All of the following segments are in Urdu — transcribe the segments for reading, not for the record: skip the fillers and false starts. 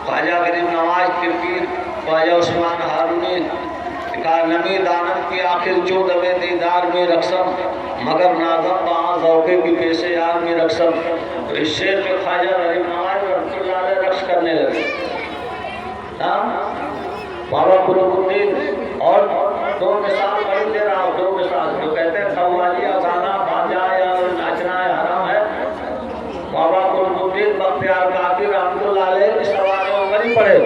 خواجہ غریب نواز کے پیر خواجہ عثمان ہارونی کا نمی دانت کی آخر جو دبے دیدار میں رقصم مگر نازم وہاں ذوقے کی پیشے یار میں رقصم. تو اس شعر میں خواجہ غریب نواز رحمۃ اللہ علیہ رقص کرنے لگے. بابا قطب الدین اور دو مثال پڑھ دے رہا ہوں, دو مثال جو کہتے ہیں قوالیہ گانا باجا یا ناچنا حرام ہے. بابا قطب الدین بختیار کاکی رحمۃ اللہ علیہ اس سوالوں میں نہیں پڑھے.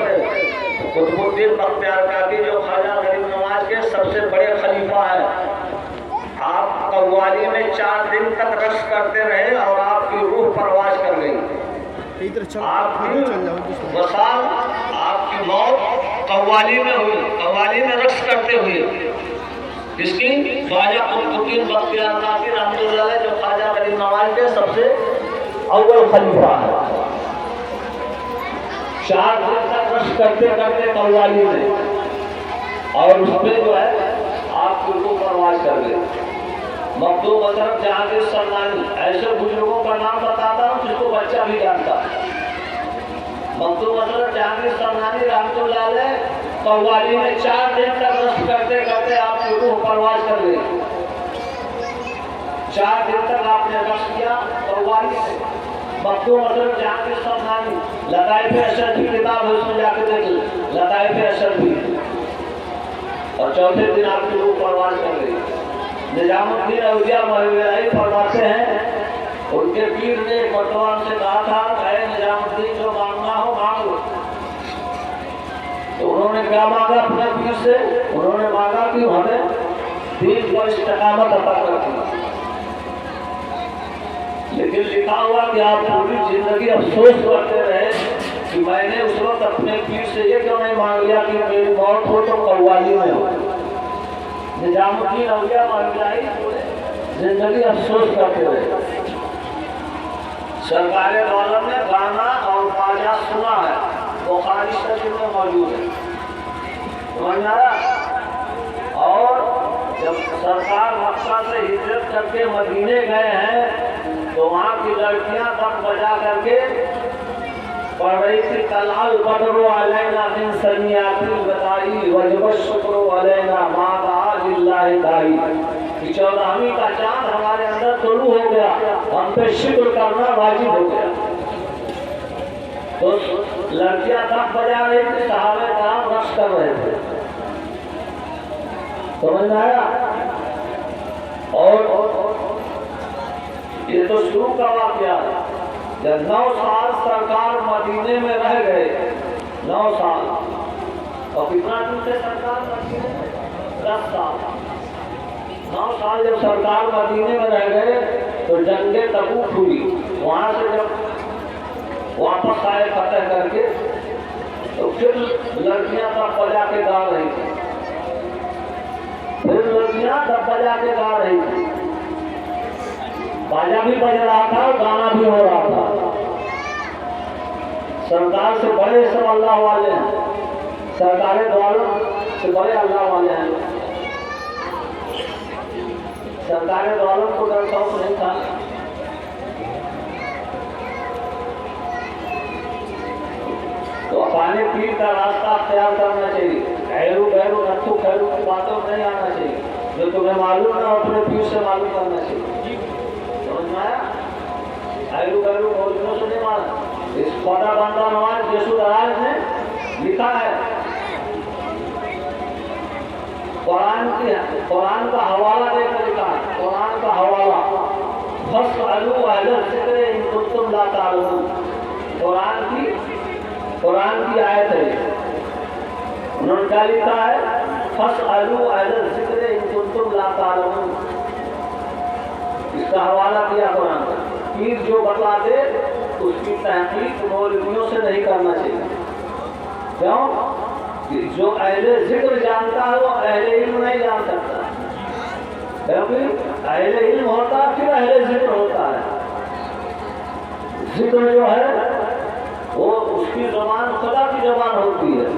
قطب الدین بختیار کاکی جو خواجہ غریب نواز کے سب سے بڑے خلیفہ ہیں, آپ قوالی میں 4 دن تک رقص کرتے رہے اور آپ کی روح پرواز کر گئی. آپ کی وصال, آپ کی موت قوالی میں ہوئی, قوالی میں رقص کرتے ہوئے. اس کی خواجہ قطب الدین بختیار کاکی رحمۃ اللہ علیہ جو خواجہ غریب نواز کے سب سے اول خلیفہ ہے, 4 دن تک رقص کرتے کرتے قوالی میں, اور اس پہ جو ہے آپ کی روح پرواز کر گئے. مخدوم حضرت جہانگیر سرنانی ایسے بزرگوں کا نام بتاتا ہوں جس کو بچہ بھی جانتا ہے. مخدوم حضرت جہانگیر سرنانی رحمۃ اللہ علیہ قوالی میں 4 دن تک رقص کرتے کرتے آپ کی روح پرواز کر گئی. 4 دن تک آپ نے رقص کیا قوالی سے. مخدوم حضرت جہانگیر سرنانی لطائف اشرف کی کتاب ہے, اس میں جا کے دیکھ لطائف اشرف, اور 4تھے دن آپ کی روح پرواز کر گئی. نظام الدین اولیاء مولوی فرماتے ہیں ان کے پیر نے ایک مرتبہ سے کہا تھا اے نظام الدین جو مانگنا ہو مانگ لو. تو انہوں نے کیا مانگا اپنے پیر سے؟ انہوں نے مانگا کہ ہمیں دین پر استقامت عطا کر دیا. لیکن لکھا ہوا کہ آپ پوری زندگی افسوس کرتے رہے کہ میں نے اس وقت اپنے پیر سے یہ کیوں نہیں مانگ لیا کہ میری موت ہو تو قوالی میں ہو. نظام الدین اولیاء مولوی زندگی افسوس کرتے رہے. سرکار دولت نے گانا اور باجا سنا ہے, بخاری شریف میں موجود ہے. سمجھ آیا؟ اور جب سرکار مکہ سے ہجرت کر کے مدینے گئے ہیں تو وہاں کی لڑکیاں تب بجا کر کے پڑھ رہی تھی طلع البدر علینا من ثنیات الوداع وجب الشکر علینا ما دعا للہ داعی. کہ 14ویں کا چاند ہمارے اندر طلوع ہو گیا, ہم پہ شکر کرنا واجب ہو گیا. تو لڑکیاں تب بجا رہی تھی, صحابہ کرام رقص کر رہے تھے. سمجھ میں آیا؟ اور یہ تو شروع کا واقعہ ہے. جب 9 سال سرکار مدینے میں رہ گئے, 9 سال, اور کتنا دن سے سرکار مدینے میں؟ 10 سال. 9 سال جب سرکار مدینے میں رہ گئے تو جنگ تبوک ہوئی. وہاں سے جب واپس آئے فتح کر کے تو پھر لڑکیاں تب بجا کے گا رہی تھی. پھر لڑکیاں تب بجا کے گا رہی تھی. باجا بھی بج رہا تھا اور گانا بھی ہو رہا تھا. سرکار سے بڑے سب اللہ والے ہیں, سرکار دولت سے بڑے اللہ والے ہیں. سرکار دولت کو ڈر خوف نہیں تھا. تو اپنے پیر کا راستہ اختیار کرنا چاہیے. خیرو بہرو نتو خیرو کی باتوں میں نہیں آنا چاہیے. جو تمہیں معلوم نہ ہو اپنے پیر سے معلوم کرنا چاہیے. ایرو بیرو موجودوں سے نہیں مانا. اس خواجہ بندہ نواز یسو دراز نے لکھا ہے, قرآن کا حوالہ دے کر لکھا ہے. قرآن کا حوالہ فاسألوا اہل الذکر ان کنتم لا تعلمون. قرآن کی آیت ہے. انہوں نے کیا لکھا ہے؟ فاسألوا اہل الذکر ان کنتم لا تعلمون. اس کا حوالہ کیا قرآن کا. پیر جو بتا دے اس کی تحقیق مولویوں سے نہیں کرنا چاہیے. کیوں؟ جو اہل ذکر جانتا ہے وہ اہل علم نہیں جان سکتا. کیونکہ اہل علم ہوتا ہے پھر اہل ذکر ہوتا ہے. ذکر جو ہے وہ اس کی زبان خدا کی زبان ہوتی ہے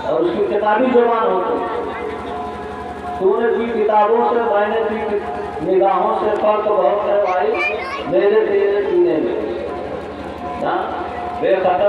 اور اس کی کتابی زبان ہوتی ہے. تو نے بھی کتابوں سے, میں نے بھی نگاہوں سے فرق بہت ہے بھائی میرے تیرے سینے میں. بے خطر